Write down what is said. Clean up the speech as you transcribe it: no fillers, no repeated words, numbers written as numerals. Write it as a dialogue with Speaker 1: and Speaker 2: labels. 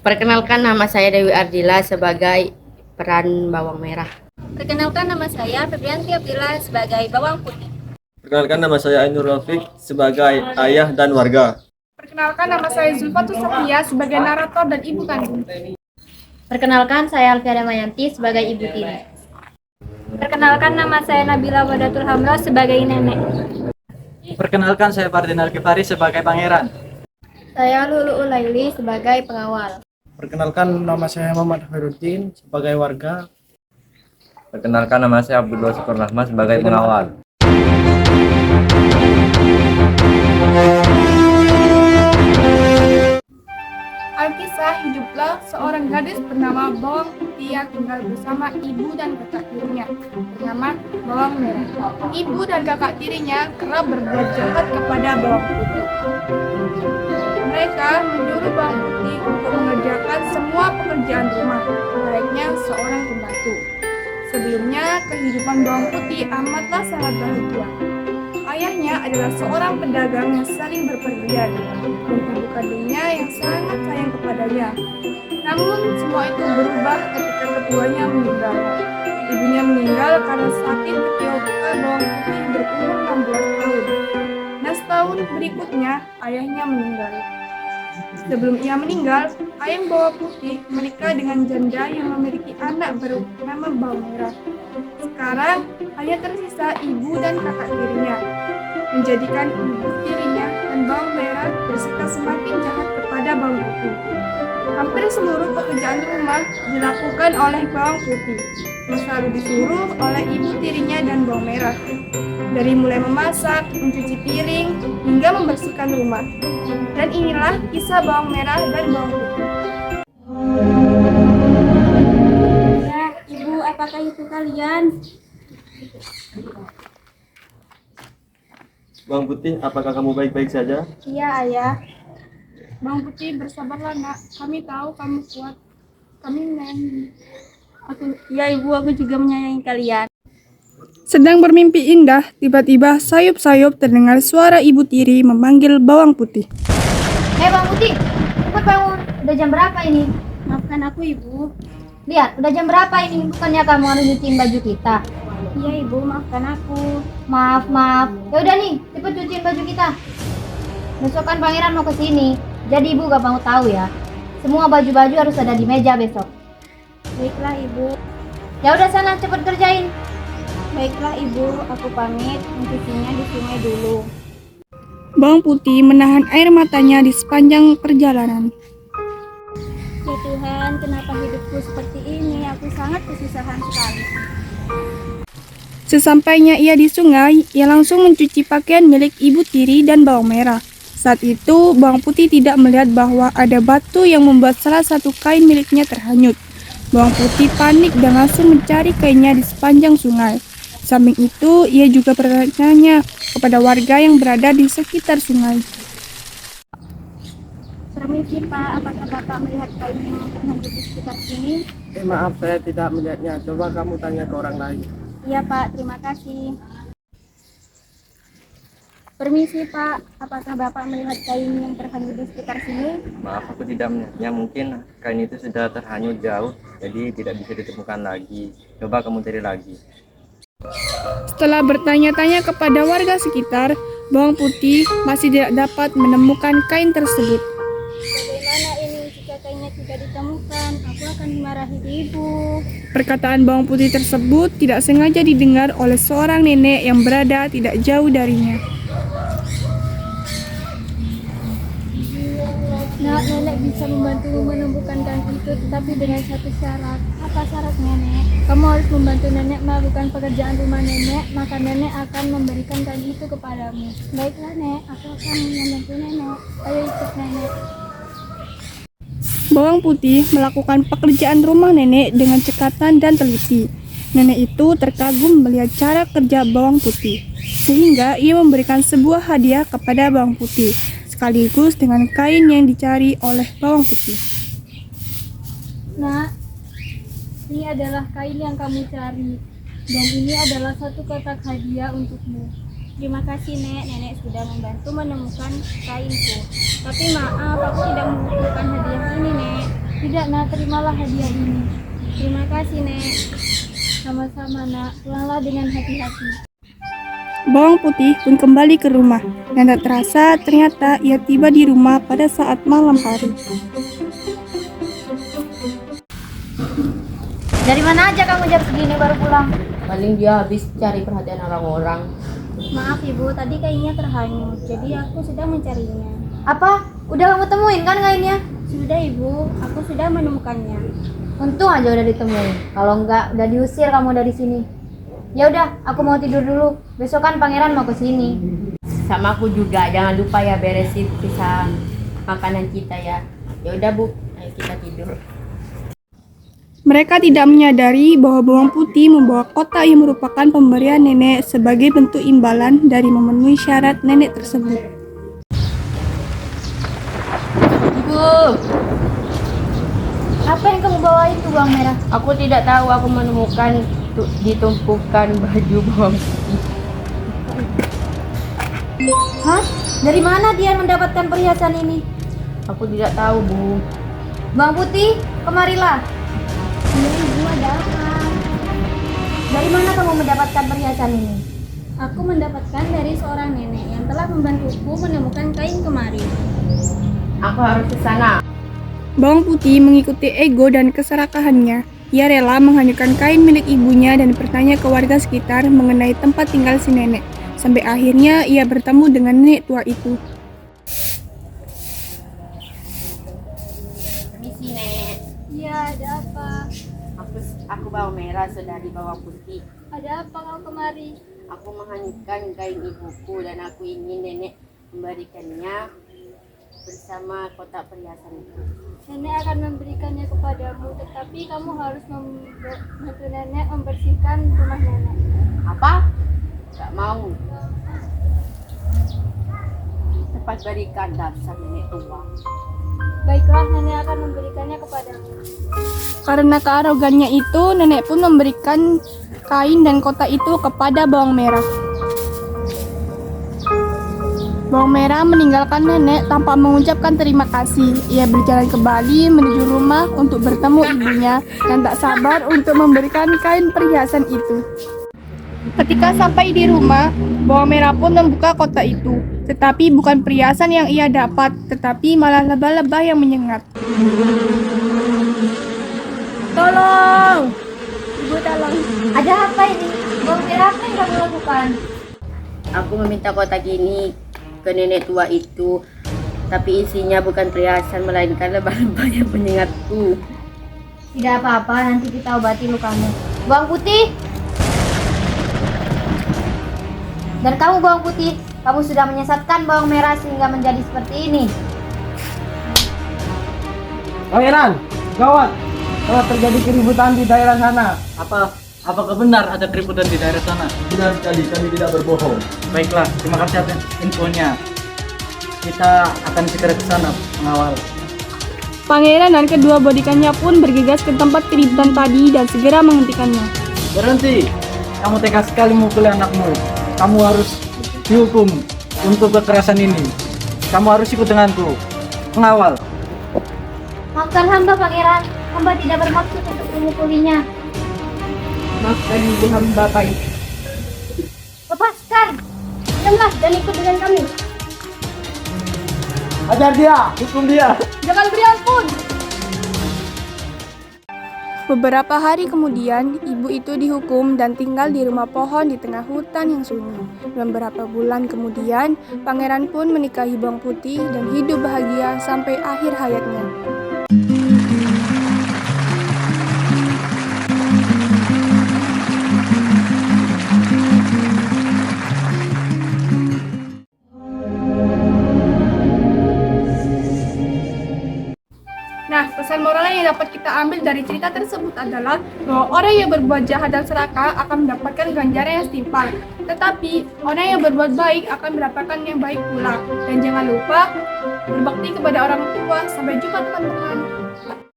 Speaker 1: Perkenalkan, nama saya Dewi Ardila sebagai peran bawang merah.
Speaker 2: Perkenalkan, nama saya Febrianti Abdillah sebagai bawang putih.
Speaker 3: Perkenalkan, nama saya Ainur Rafiq sebagai ayah dan warga.
Speaker 4: Perkenalkan, nama saya Zulfatus Sofia sebagai narator dan ibu kandung.
Speaker 5: Perkenalkan, saya Alfiada Mayanti sebagai ibu tiri.
Speaker 2: Perkenalkan, nama saya Nabila Wadatul Hamra sebagai nenek.
Speaker 6: Perkenalkan, saya Fardin Al-Kifari sebagai pangeran.
Speaker 5: Saya Lulu Ulaili sebagai pengawal.
Speaker 7: Perkenalkan, nama saya Muhammad Khairuddin sebagai warga.
Speaker 8: Perkenalkan, nama saya Abdullah Syukur Rahmat sebagai pengawal.
Speaker 4: Alkisah hiduplah seorang gadis bernama Bawang Putih yang tinggal bersama ibu dan kakak tirinya bernama Bawang Merah. Ibu dan kakak tirinya kerap berbuat jahat kepada Bawang Putih. Mereka menyuruh Bawang Putih untuk mengerjakan semua pekerjaan rumah, layaknya seorang pembantu. Sebelumnya, kehidupan Bawang Putih amatlah sangat bahagia. Ayahnya adalah seorang pedagang yang saling berpergian, dan ibu kandungnya yang sangat sayang kepadanya. Namun, semua itu berubah ketika keduanya meninggal. Ibunya meninggal karena sakit ketika Bawang Putih berumur 16 tahun. Nah, setahun berikutnya, ayahnya meninggal. Sebelum ia meninggal, ayah Bawang Putih menikah dengan janda yang memiliki anak bernama Bawang Merah. Sekarang, hanya tersisa ibu dan kakak tirinya, menjadikan ibu tirinya dan Bawang Merah bersikap semakin jahat kepada Bawang Putih. Hampir seluruh pekerjaan rumah dilakukan oleh Bawang Putih, yang selalu disuruh oleh ibu tirinya dan Bawang Merah. Dari mulai memasak, mencuci piring, hingga membersihkan rumah. Dan inilah kisah Bawang Merah dan Bawang Putih.
Speaker 2: Ya, Ibu, apakah itu kalian?
Speaker 3: Bawang Putih, apakah kamu baik-baik saja?
Speaker 2: Iya, Ayah.
Speaker 4: Bawang Putih, bersabarlah nak, kami tahu kamu kuat. Kami menyayangi.
Speaker 2: Ya, Ibu, aku juga menyayangi kalian.
Speaker 4: Sedang bermimpi indah, tiba-tiba sayup-sayup terdengar suara ibu tiri memanggil Bawang Putih.
Speaker 5: Hei Bang Putih, cepat bangun. Udah jam berapa ini?
Speaker 2: Maafkan aku, Ibu.
Speaker 5: Lihat, udah jam berapa ini? Bukannya kamu harus nyuciin baju kita?
Speaker 2: Iya, Ibu, maafkan aku.
Speaker 5: Maaf. Ya udah nih, cepet cuciin baju kita. Besok kan pangeran mau kesini, jadi ibu gak mau tahu ya. Semua baju-baju harus ada di meja besok.
Speaker 2: Baiklah, Ibu.
Speaker 5: Ya udah sana, cepet kerjain.
Speaker 2: Baiklah, Ibu. Aku pamit, mencucinya di sungai dulu.
Speaker 4: Bawang Putih menahan air matanya di sepanjang perjalanan.
Speaker 2: Ya Tuhan, kenapa hidupku seperti ini? Aku sangat kesusahan sekali.
Speaker 4: Sesampainya ia di sungai, ia langsung mencuci pakaian milik ibu tiri dan Bawang Merah. Saat itu, Bawang Putih tidak melihat bahwa ada batu yang membuat salah satu kain miliknya terhanyut. Bawang Putih panik dan langsung mencari kainnya di sepanjang sungai. Samping itu, ia juga bertanya kepada warga yang berada di sekitar sungai.
Speaker 2: Permisi, Pak. Apakah Bapak melihat kain yang terhanyut di sekitar sini?
Speaker 7: Maaf, saya tidak melihatnya. Coba kamu tanya ke orang lain.
Speaker 2: Iya, Pak. Terima kasih. Permisi, Pak. Apakah Bapak melihat kain yang terhanyut di sekitar sini?
Speaker 8: Maaf, aku tidak melihatnya. Mungkin kain itu sudah terhanyut jauh, jadi tidak bisa ditemukan lagi. Coba kamu cari lagi.
Speaker 4: Setelah bertanya-tanya kepada warga sekitar, Bawang Putih masih tidak dapat menemukan kain tersebut.
Speaker 2: Bagaimana ini jika kainnya tidak ditemukan? Aku akan dimarahi Ibu.
Speaker 4: Perkataan Bawang Putih tersebut tidak sengaja didengar oleh seorang nenek yang berada tidak jauh darinya.
Speaker 2: Nah, nenek bisa membantumu menemukan kain itu, tetapi dengan satu syarat. Apa syarat nenek? Kamu harus membantu nenek melakukan pekerjaan rumah nenek, maka nenek akan memberikan kain itu kepadamu. Baiklah, Nek. Aku akan membantu nenek. Ayo ikut nenek.
Speaker 4: Bawang Putih melakukan pekerjaan rumah nenek dengan cekatan dan teliti. Nenek itu terkagum melihat cara kerja Bawang Putih, sehingga ia memberikan sebuah hadiah kepada Bawang Putih, sekaligus dengan kain yang dicari oleh Bawang Putih.
Speaker 2: Nah, ini adalah kain yang kamu cari, dan ini adalah satu kotak hadiah untukmu. Terima kasih, Nek. Nenek sudah membantu menemukan kainku. Tapi maaf, aku tidak membutuhkan hadiah ini, Nek. Tidak nak, terimalah hadiah ini. Terima kasih Nek. Sama-sama nak, pulanglah dengan hati-hati.
Speaker 4: Bawang putih pun kembali ke rumah, dan tak terasa ternyata ia tiba di rumah pada saat malam hari.
Speaker 5: Dari mana aja kamu jam segini baru pulang?
Speaker 1: Paling dia habis cari perhatian orang-orang.
Speaker 2: Maaf ibu, tadi kainnya terhanyut, jadi aku sedang mencarinya.
Speaker 5: Apa? Udah kamu temuin kan kainnya?
Speaker 2: Sudah ibu, aku sudah menemukannya.
Speaker 5: Untung aja udah ditemuin. Kalau enggak, udah diusir kamu dari sini. Ya udah, aku mau tidur dulu. Besok kan pangeran mau ke sini.
Speaker 1: Sama aku juga, jangan lupa ya beresin sisa makanan kita ya. Ya udah Bu, ayo kita tidur.
Speaker 4: Mereka tidak menyadari bahwa bawang putih membawa kotak yang merupakan pemberian nenek sebagai bentuk imbalan dari memenuhi syarat nenek tersebut.
Speaker 1: Ibu,
Speaker 5: Apa yang kamu bawa itu, bawang merah?
Speaker 1: aku tidak tahu, aku menemukan ditumpukan baju bawang putih.
Speaker 5: Hah? Dari mana dia mendapatkan perhiasan ini?
Speaker 1: Aku tidak tahu Bu.
Speaker 5: Bawang putih, kemarilah.
Speaker 2: Iya ibu, ada apa?
Speaker 5: Dari mana kamu mendapatkan perhiasan ini?
Speaker 2: Aku mendapatkan dari seorang nenek yang telah membantuku menemukan kain kemarin.
Speaker 1: Aku harus ke sana.
Speaker 4: Bawang putih mengikuti ego dan keserakahannya. Ia rela menghanyutkan kain milik ibunya dan bertanya ke warga sekitar mengenai tempat tinggal si nenek. Sampai akhirnya ia bertemu dengan nenek tua itu.
Speaker 1: Permisi Nek.
Speaker 2: Iya, ada apa?
Speaker 1: Aku bawang merah, saudari bawang putih.
Speaker 2: Ada apa kau kemari?
Speaker 1: Aku menghanyutkan kain ibuku dan aku ingin nenek memberikannya bersama kotak perhiasan itu.
Speaker 2: Nenek akan memberikannya kepadamu, tetapi kamu harus membantu nenek membersihkan rumah nenek.
Speaker 1: Apa? Gak mau. Cepat berikan, dasar nenek tua.
Speaker 2: Baiklah, nenek akan memberikannya kepadamu.
Speaker 4: Karena kearogannya itu, nenek pun memberikan kain dan kotak itu kepada bawang merah. Bawang merah meninggalkan nenek tanpa mengucapkan terima kasih. Ia berjalan kembali menuju rumah untuk bertemu ibunya dan tak sabar untuk memberikan kain perhiasan itu. Ketika sampai di rumah, bawang merah pun membuka kotak itu. Tetapi bukan perhiasan yang ia dapat, tetapi malah lebah-lebah yang menyengat. Tolong! Ibu tolong.
Speaker 5: Ada apa ini? Bawang merah, apa yang kamu lakukan?
Speaker 1: Aku meminta kotak ini ke nenek tua itu, tapi isinya bukan perhiasan melainkan lebah-lebah yang menyengatku.
Speaker 5: Tidak apa-apa, nanti kita obati lukamu. Bawang putih! Dan kamu bawang putih, kamu sudah menyesatkan bawang merah sehingga menjadi seperti ini.
Speaker 7: Pangeran, gawat! Telah terjadi keributan di daerah sana.
Speaker 6: Apakah benar ada keributan di daerah sana?
Speaker 3: Benar sekali, kami tidak berbohong.
Speaker 6: Baiklah, terima kasih atas infonya. Kita akan segera ke sana mengawal.
Speaker 4: Pangeran dan kedua bodikannya pun bergegas ke tempat keributan tadi dan segera menghentikannya.
Speaker 6: Berhenti! Kamu tega sekali memukuli anakmu. Kamu harus dihukum untuk kekerasan ini. Kamu harus ikut denganku. Mengawal.
Speaker 5: Maafkan hamba, pangeran. Hamba tidak bermaksud untuk memukulinya.
Speaker 1: Maafkan ibu hamba, Pak.
Speaker 5: Lepaskan! Diamlah dan ikut dengan kami.
Speaker 7: Ajar dia, hukum dia.
Speaker 2: Jangan beri ampun!
Speaker 4: Beberapa hari kemudian, ibu itu dihukum dan tinggal di rumah pohon di tengah hutan yang sunyi. Beberapa bulan kemudian, pangeran pun menikahi bawang putih dan hidup bahagia sampai akhir hayatnya. Nah, pesan moral yang dapat kita ambil dari cerita tersebut adalah bahwa orang yang berbuat jahat dan serakah akan mendapatkan ganjaran yang setimpal. Tetapi, orang yang berbuat baik akan mendapatkan yang baik pula. Dan jangan lupa berbakti kepada orang tua. Sampai jumpa teman-teman.